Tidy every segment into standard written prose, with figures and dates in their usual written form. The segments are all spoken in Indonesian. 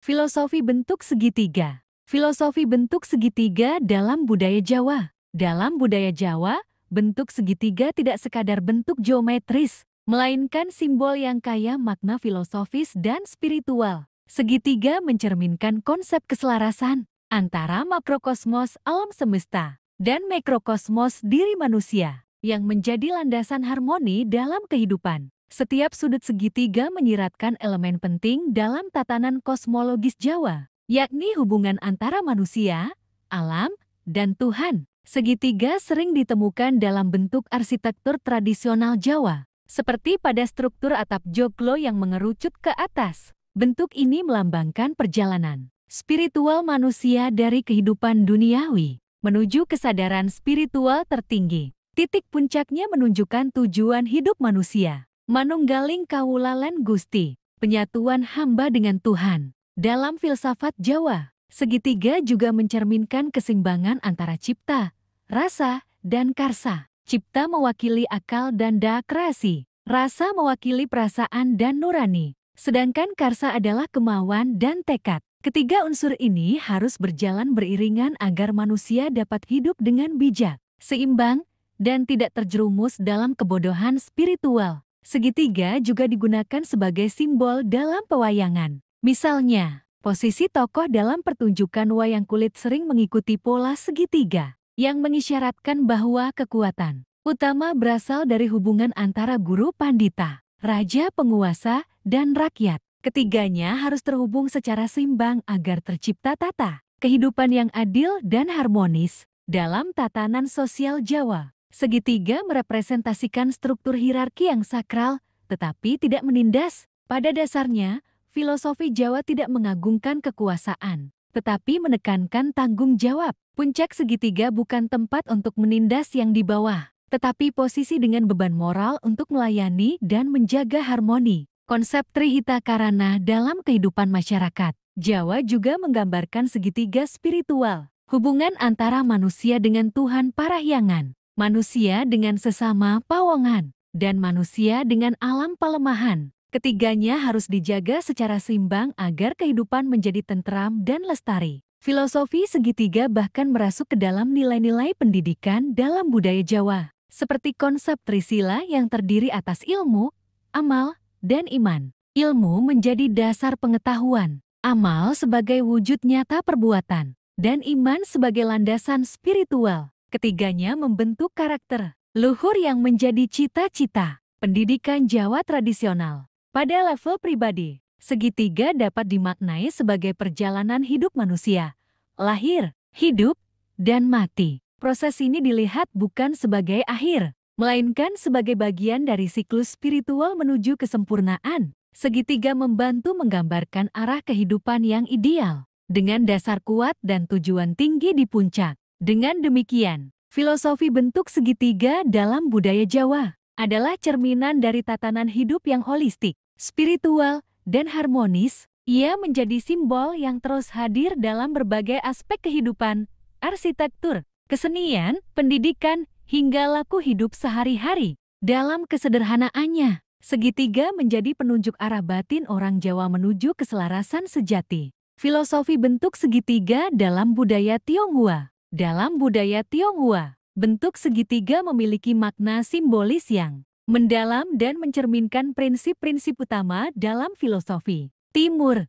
Filosofi bentuk segitiga. Filosofi bentuk segitiga dalam budaya Jawa. Dalam budaya Jawa, bentuk segitiga tidak sekadar bentuk geometris, melainkan simbol yang kaya makna filosofis dan spiritual. Segitiga mencerminkan konsep keselarasan antara makrokosmos alam semesta dan mikrokosmos diri manusia yang menjadi landasan harmoni dalam kehidupan. Setiap sudut segitiga menyiratkan elemen penting dalam tatanan kosmologis Jawa, yakni hubungan antara manusia, alam, dan Tuhan. Segitiga sering ditemukan dalam bentuk arsitektur tradisional Jawa, seperti pada struktur atap joglo yang mengerucut ke atas. Bentuk ini melambangkan perjalanan spiritual manusia dari kehidupan duniawi menuju kesadaran spiritual tertinggi. Titik puncaknya menunjukkan tujuan hidup manusia. Manunggaling kawulalan Gusti, penyatuan hamba dengan Tuhan. Dalam filsafat Jawa, segitiga juga mencerminkan keseimbangan antara cipta, rasa, dan karsa. Cipta mewakili akal dan daya kreasi, rasa mewakili perasaan dan nurani, sedangkan karsa adalah kemauan dan tekad. Ketiga unsur ini harus berjalan beriringan agar manusia dapat hidup dengan bijak, seimbang, dan tidak terjerumus dalam kebodohan spiritual. Segitiga juga digunakan sebagai simbol dalam pewayangan. Misalnya, posisi tokoh dalam pertunjukan wayang kulit sering mengikuti pola segitiga, yang mengisyaratkan bahwa kekuatan utama berasal dari hubungan antara guru pandita, raja penguasa, dan rakyat. Ketiganya harus terhubung secara seimbang agar tercipta tata kehidupan yang adil dan harmonis dalam tatanan sosial Jawa. Segitiga merepresentasikan struktur hierarki yang sakral, tetapi tidak menindas. Pada dasarnya, filosofi Jawa tidak mengagungkan kekuasaan, tetapi menekankan tanggung jawab. Puncak segitiga bukan tempat untuk menindas yang di bawah, tetapi posisi dengan beban moral untuk melayani dan menjaga harmoni. Konsep Trihita Karana dalam kehidupan masyarakat Jawa juga menggambarkan segitiga spiritual, hubungan antara manusia dengan Tuhan Parahyangan, manusia dengan sesama pawongan, dan manusia dengan alam palemahan. Ketiganya harus dijaga secara seimbang agar kehidupan menjadi tentram dan lestari. Filosofi segitiga bahkan merasuk ke dalam nilai-nilai pendidikan dalam budaya Jawa, seperti konsep Trisila yang terdiri atas ilmu, amal, dan iman. Ilmu menjadi dasar pengetahuan, amal sebagai wujud nyata perbuatan, dan iman sebagai landasan spiritual. Ketiganya membentuk karakter luhur yang menjadi cita-cita pendidikan Jawa tradisional. Pada level pribadi, segitiga dapat dimaknai sebagai perjalanan hidup manusia, lahir, hidup, dan mati. Proses ini dilihat bukan sebagai akhir, melainkan sebagai bagian dari siklus spiritual menuju kesempurnaan. Segitiga membantu menggambarkan arah kehidupan yang ideal, dengan dasar kuat dan tujuan tinggi di puncak. Dengan demikian, filosofi bentuk segitiga dalam budaya Jawa adalah cerminan dari tatanan hidup yang holistik, spiritual, dan harmonis. Ia menjadi simbol yang terus hadir dalam berbagai aspek kehidupan, arsitektur, kesenian, pendidikan, hingga laku hidup sehari-hari. Dalam kesederhanaannya, segitiga menjadi penunjuk arah batin orang Jawa menuju keselarasan sejati. Filosofi bentuk segitiga dalam budaya Tionghoa. Dalam budaya Tionghoa, bentuk segitiga memiliki makna simbolis yang mendalam dan mencerminkan prinsip-prinsip utama dalam filosofi Timur.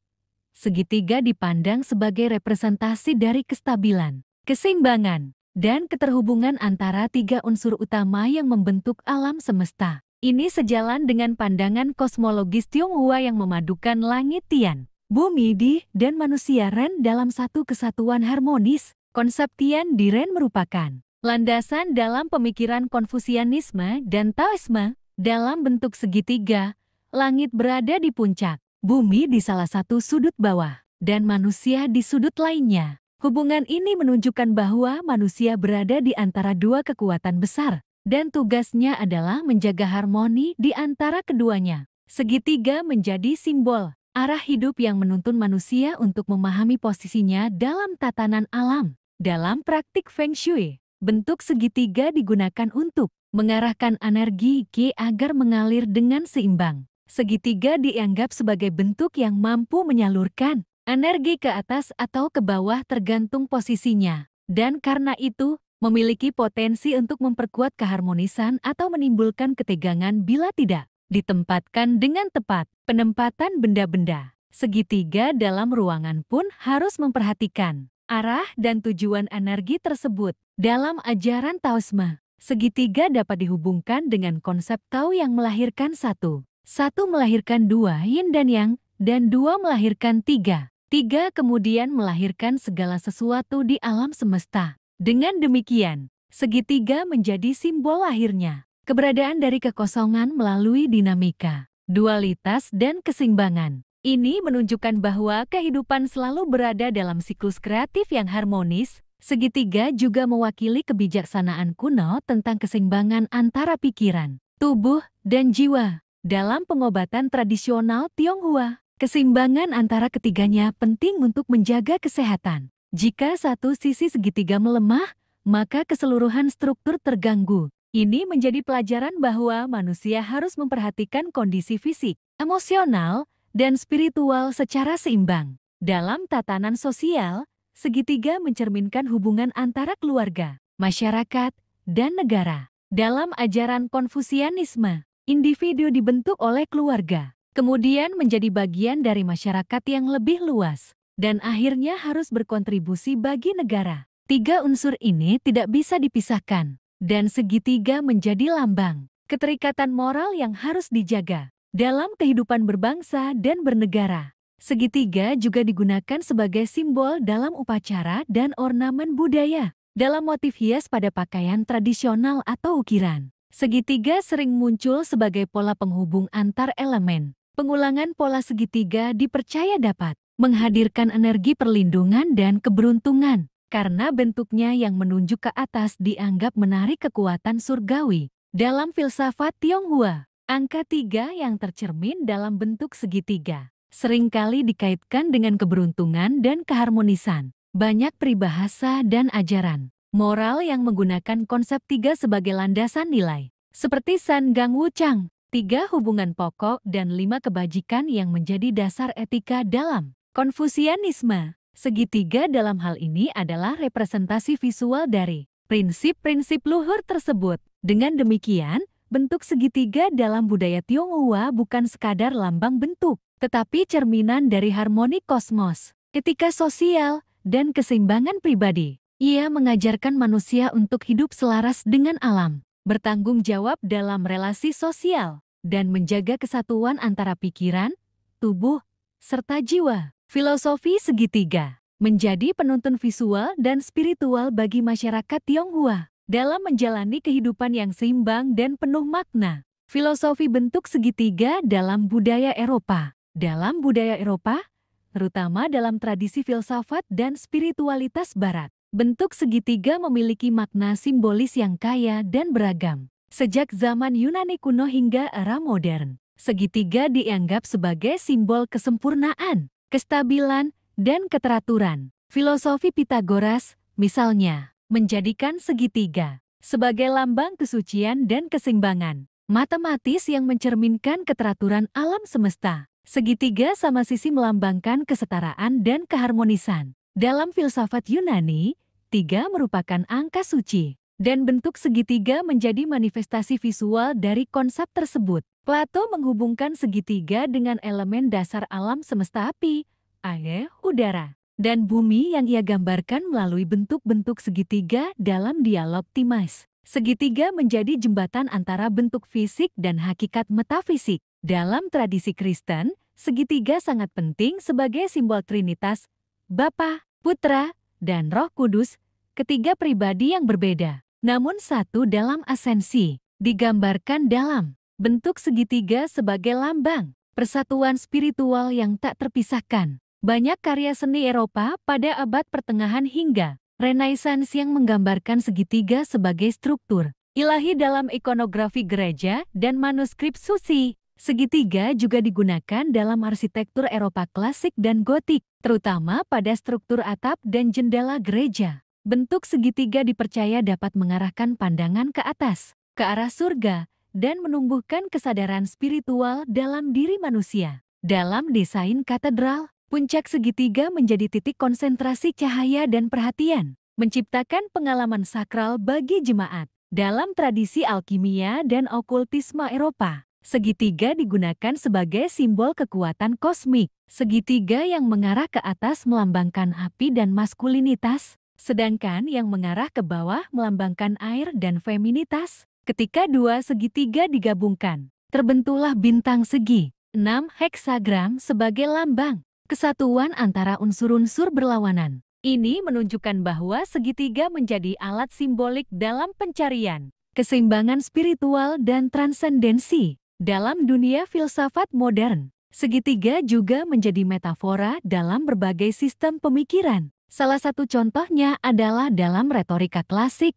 Segitiga dipandang sebagai representasi dari kestabilan, keseimbangan, dan keterhubungan antara tiga unsur utama yang membentuk alam semesta. Ini sejalan dengan pandangan kosmologis Tionghoa yang memadukan langit Tian, bumi Di, dan manusia Ren dalam satu kesatuan harmonis. Konsep Tian Di Ren merupakan landasan dalam pemikiran Konfusianisme dan Taoisme. Dalam bentuk segitiga, langit berada di puncak, bumi di salah satu sudut bawah, dan manusia di sudut lainnya. Hubungan ini menunjukkan bahwa manusia berada di antara dua kekuatan besar, dan tugasnya adalah menjaga harmoni di antara keduanya. Segitiga menjadi simbol arah hidup yang menuntun manusia untuk memahami posisinya dalam tatanan alam. Dalam praktik Feng Shui, bentuk segitiga digunakan untuk mengarahkan energi Qi agar mengalir dengan seimbang. Segitiga dianggap sebagai bentuk yang mampu menyalurkan energi ke atas atau ke bawah tergantung posisinya. Dan karena itu, memiliki potensi untuk memperkuat keharmonisan atau menimbulkan ketegangan bila tidak ditempatkan dengan tepat. Penempatan benda-benda segitiga dalam ruangan pun harus memperhatikan arah dan tujuan energi tersebut. Dalam ajaran Taoisme, segitiga dapat dihubungkan dengan konsep Tao yang melahirkan satu. Satu melahirkan dua, yin dan yang, dan dua melahirkan tiga. Tiga kemudian melahirkan segala sesuatu di alam semesta. Dengan demikian, segitiga menjadi simbol lahirnya keberadaan dari kekosongan melalui dinamika, dualitas, dan keseimbangan. Ini menunjukkan bahwa kehidupan selalu berada dalam siklus kreatif yang harmonis. Segitiga juga mewakili kebijaksanaan kuno tentang keseimbangan antara pikiran, tubuh, dan jiwa. Dalam pengobatan tradisional Tionghoa, keseimbangan antara ketiganya penting untuk menjaga kesehatan. Jika satu sisi segitiga melemah, maka keseluruhan struktur terganggu. Ini menjadi pelajaran bahwa manusia harus memperhatikan kondisi fisik, emosional, dan spiritual secara seimbang. Dalam tatanan sosial, segitiga mencerminkan hubungan antara keluarga, masyarakat, dan negara. Dalam ajaran Konfusianisme, individu dibentuk oleh keluarga, kemudian menjadi bagian dari masyarakat yang lebih luas, dan akhirnya harus berkontribusi bagi negara. Tiga unsur ini tidak bisa dipisahkan, dan segitiga menjadi lambang keterikatan moral yang harus dijaga. Dalam kehidupan berbangsa dan bernegara, segitiga juga digunakan sebagai simbol dalam upacara dan ornamen budaya. Dalam motif hias pada pakaian tradisional atau ukiran, segitiga sering muncul sebagai pola penghubung antar elemen. Pengulangan pola segitiga dipercaya dapat menghadirkan energi perlindungan dan keberuntungan, karena bentuknya yang menunjuk ke atas dianggap menarik kekuatan surgawi. Dalam filsafat Tionghoa, angka 3 yang tercermin dalam bentuk segitiga seringkali dikaitkan dengan keberuntungan dan keharmonisan. Banyak peribahasa dan ajaran moral yang menggunakan konsep 3 sebagai landasan nilai, seperti San Gang Wuchang, 3 hubungan pokok dan 5 kebajikan yang menjadi dasar etika dalam Konfusianisme. Segitiga dalam hal ini adalah representasi visual dari prinsip-prinsip luhur tersebut. Dengan demikian, bentuk segitiga dalam budaya Tionghoa bukan sekadar lambang bentuk, tetapi cerminan dari harmoni kosmos, etika sosial, dan keseimbangan pribadi. Ia mengajarkan manusia untuk hidup selaras dengan alam, bertanggung jawab dalam relasi sosial, dan menjaga kesatuan antara pikiran, tubuh, serta jiwa. Filosofi segitiga menjadi penuntun visual dan spiritual bagi masyarakat Tionghoa dalam menjalani kehidupan yang seimbang dan penuh makna. Filosofi bentuk segitiga dalam budaya Eropa. Dalam budaya Eropa, terutama dalam tradisi filsafat dan spiritualitas Barat, bentuk segitiga memiliki makna simbolis yang kaya dan beragam. Sejak zaman Yunani kuno hingga era modern, segitiga dianggap sebagai simbol kesempurnaan, kestabilan, dan keteraturan. Filosofi Pitagoras, misalnya, menjadikan segitiga sebagai lambang kesucian dan keseimbangan matematis yang mencerminkan keteraturan alam semesta. Segitiga sama sisi melambangkan kesetaraan dan keharmonisan. Dalam filsafat Yunani, 3 merupakan angka suci, dan bentuk segitiga menjadi manifestasi visual dari konsep tersebut. Plato menghubungkan segitiga dengan elemen dasar alam semesta api, air, udara, dan bumi yang ia gambarkan melalui bentuk-bentuk segitiga dalam dialog Timaeus. Segitiga menjadi jembatan antara bentuk fisik dan hakikat metafisik. Dalam tradisi Kristen, segitiga sangat penting sebagai simbol Trinitas, Bapa, Putra, dan Roh Kudus, ketiga pribadi yang berbeda, namun satu dalam asensi, digambarkan dalam bentuk segitiga sebagai lambang persatuan spiritual yang tak terpisahkan. Banyak karya seni Eropa pada abad pertengahan hingga Renaissance yang menggambarkan segitiga sebagai struktur ilahi dalam ikonografi gereja dan manuskrip suci. Segitiga juga digunakan dalam arsitektur Eropa klasik dan gotik, terutama pada struktur atap dan jendela gereja. Bentuk segitiga dipercaya dapat mengarahkan pandangan ke atas, ke arah surga, dan menumbuhkan kesadaran spiritual dalam diri manusia. Dalam desain katedral, Puncak segitiga menjadi titik konsentrasi cahaya dan perhatian, menciptakan pengalaman sakral bagi jemaat. Dalam tradisi alkimia dan okultisme Eropa, segitiga digunakan sebagai simbol kekuatan kosmik. Segitiga yang mengarah ke atas melambangkan api dan maskulinitas, sedangkan yang mengarah ke bawah melambangkan air dan feminitas. Ketika dua segitiga digabungkan, terbentuklah bintang segi. 6 heksagram sebagai lambang kesatuan antara unsur-unsur berlawanan. Ini menunjukkan bahwa segitiga menjadi alat simbolik dalam pencarian keseimbangan spiritual dan transendensi. Dalam dunia filsafat modern, segitiga juga menjadi metafora dalam berbagai sistem pemikiran. Salah satu contohnya adalah dalam retorika klasik,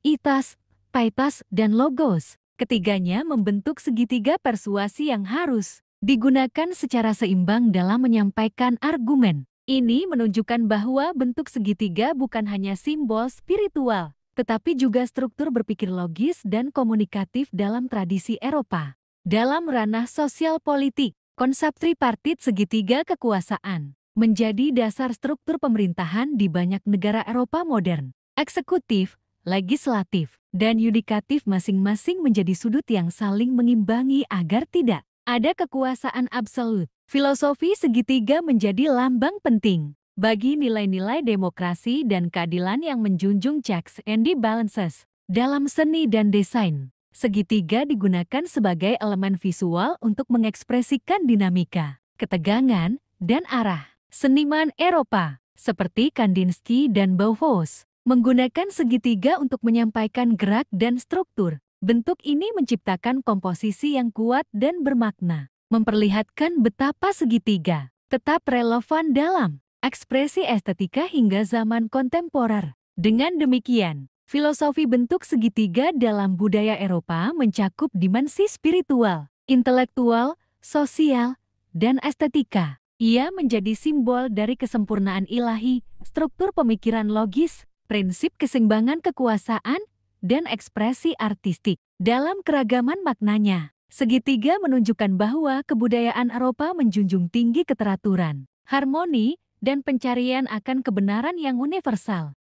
itas, paitas, dan logos. Ketiganya membentuk segitiga persuasi yang harus digunakan secara seimbang dalam menyampaikan argumen. Ini menunjukkan bahwa bentuk segitiga bukan hanya simbol spiritual, tetapi juga struktur berpikir logis dan komunikatif dalam tradisi Eropa. Dalam ranah sosial politik, konsep tripartit segitiga kekuasaan menjadi dasar struktur pemerintahan di banyak negara Eropa modern. Eksekutif, legislatif, dan yudikatif masing-masing menjadi sudut yang saling mengimbangi agar tidak ada kekuasaan absolut. Filosofi segitiga menjadi lambang penting bagi nilai-nilai demokrasi dan keadilan yang menjunjung checks and balances. Dalam seni dan desain, segitiga digunakan sebagai elemen visual untuk mengekspresikan dinamika, ketegangan, dan arah. Seniman Eropa, seperti Kandinsky dan Bauhaus, menggunakan segitiga untuk menyampaikan gerak dan struktur. Bentuk ini menciptakan komposisi yang kuat dan bermakna, memperlihatkan betapa segitiga tetap relevan dalam ekspresi estetika hingga zaman kontemporer. Dengan demikian, filosofi bentuk segitiga dalam budaya Eropa mencakup dimensi spiritual, intelektual, sosial, dan estetika. Ia menjadi simbol dari kesempurnaan ilahi, struktur pemikiran logis, prinsip keseimbangan kekuasaan, dan ekspresi artistik. Dalam keragaman maknanya, segitiga menunjukkan bahwa kebudayaan Eropa menjunjung tinggi keteraturan, harmoni, dan pencarian akan kebenaran yang universal.